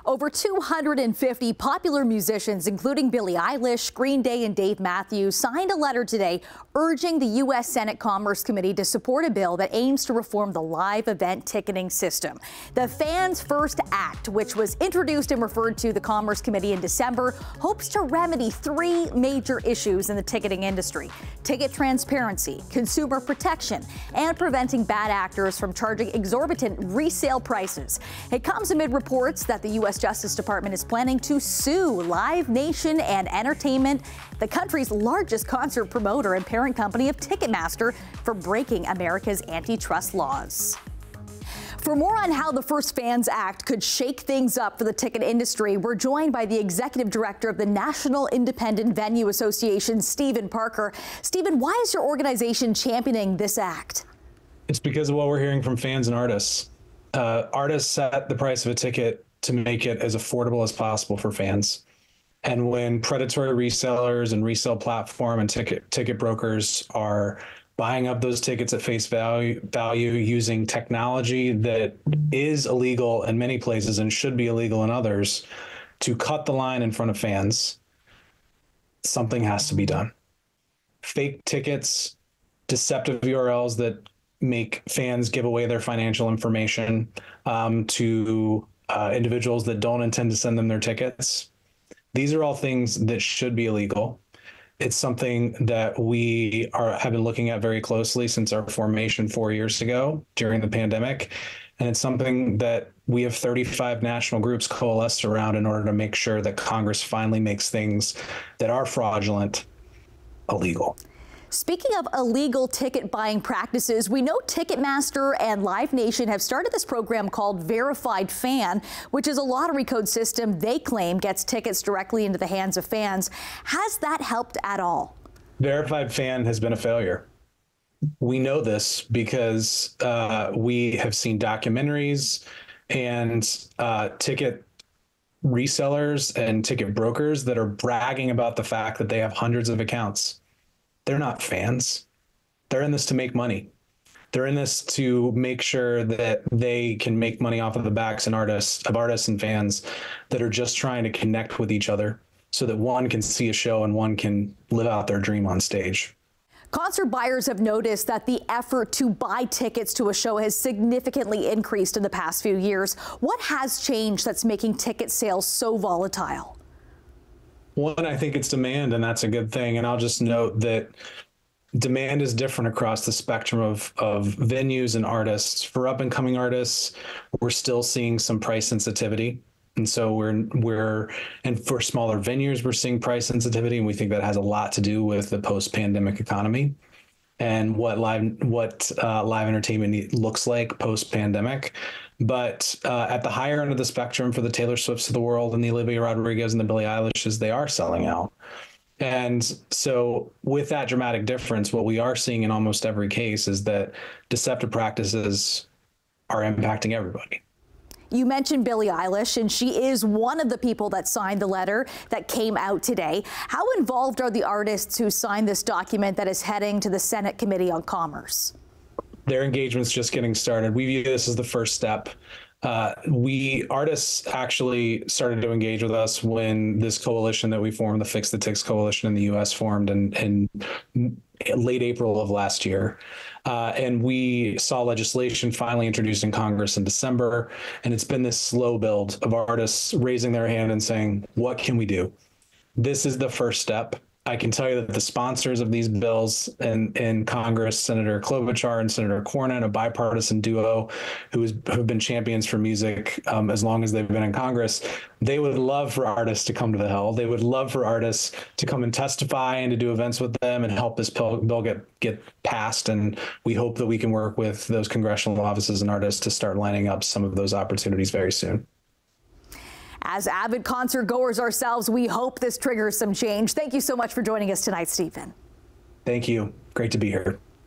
Over 250 popular musicians, including Billie Eilish, Green Day, and Dave Matthews, signed a letter today urging the U.S. Senate Commerce Committee to support a bill that aims to reform the live event ticketing system. The Fans First Act, which was introduced and referred to the Commerce Committee in December, hopes to remedy three major issues in the ticketing industry: ticket transparency, consumer protection, and preventing bad actors from charging exorbitant resale prices. It comes amid reports that the U.S. Justice Department is planning to sue Live Nation and Entertainment, the country's largest concert promoter and parent company of Ticketmaster, for breaking America's antitrust laws. For more on how the First Fans Act could shake things up for the ticket industry, we're joined by the executive director of the National Independent Venue Association, Stephen Parker. Stephen, why is your organization championing this act? It's because of what we're hearing from fans and artists. Artists set the price of a ticket to make it as affordable as possible for fans. And when predatory resellers and resale platform and ticket brokers are buying up those tickets at face value using technology that is illegal in many places and should be illegal in others to cut the line in front of fans, something has to be done. Fake tickets, deceptive URLs that make fans give away their financial information to individuals that don't intend to send them their tickets. These are all things that should be illegal. It's something that we have been looking at very closely since our formation 4 years ago during the pandemic. And it's something that we have 35 national groups coalesced around in order to make sure that Congress finally makes things that are fraudulent illegal. Speaking of illegal ticket buying practices, we know Ticketmaster and Live Nation have started this program called Verified Fan, which is a lottery code system they claim gets tickets directly into the hands of fans. Has that helped at all? Verified Fan has been a failure. We know this because we have seen documentaries and ticket resellers and ticket brokers that are bragging about the fact that they have hundreds of accounts. They're not fans. They're in this to make money. They're in this to make sure that they can make money off of the backs and artists and fans that are just trying to connect with each other so that one can see a show and one can live out their dream on stage. Concert buyers have noticed that the effort to buy tickets to a show has significantly increased in the past few years. What has changed that's making ticket sales so volatile? One, I think it's demand, and that's a good thing. And I'll just note that demand is different across the spectrum of venues and artists. For up and coming artists, we're still seeing some price sensitivity. And so and for smaller venues, we're seeing price sensitivity. And we think that has a lot to do with the post-pandemic economy and what live entertainment looks like post-pandemic. But at the higher end of the spectrum, for the Taylor Swifts of the world and the Olivia Rodriguez and the Billie Eilishes, they are selling out. And so with that dramatic difference, what we are seeing in almost every case is that deceptive practices are impacting everybody. You mentioned Billie Eilish, and she is one of the people that signed the letter that came out today. How involved are the artists who signed this document that is heading to the Senate Committee on Commerce? Their engagement's just getting started. We view this as the first step. Artists actually started to engage with us when this coalition that we formed, the Fix the Ticks Coalition in the U.S., formed in late April of last year. And we saw legislation finally introduced in Congress in December. And it's been this slow build of artists raising their hand and saying, what can we do? This is the first step. I can tell you that the sponsors of these bills in Congress, Senator Klobuchar and Senator Cornyn, a bipartisan duo who've been champions for music as long as they've been in Congress, they would love for artists to come to the Hill. They would love for artists to come and testify and to do events with them and help this bill get passed. And we hope that we can work with those congressional offices and artists to start lining up some of those opportunities very soon. As avid concert goers ourselves, we hope this triggers some change. Thank you so much for joining us tonight, Stephen. Thank you. Great to be here.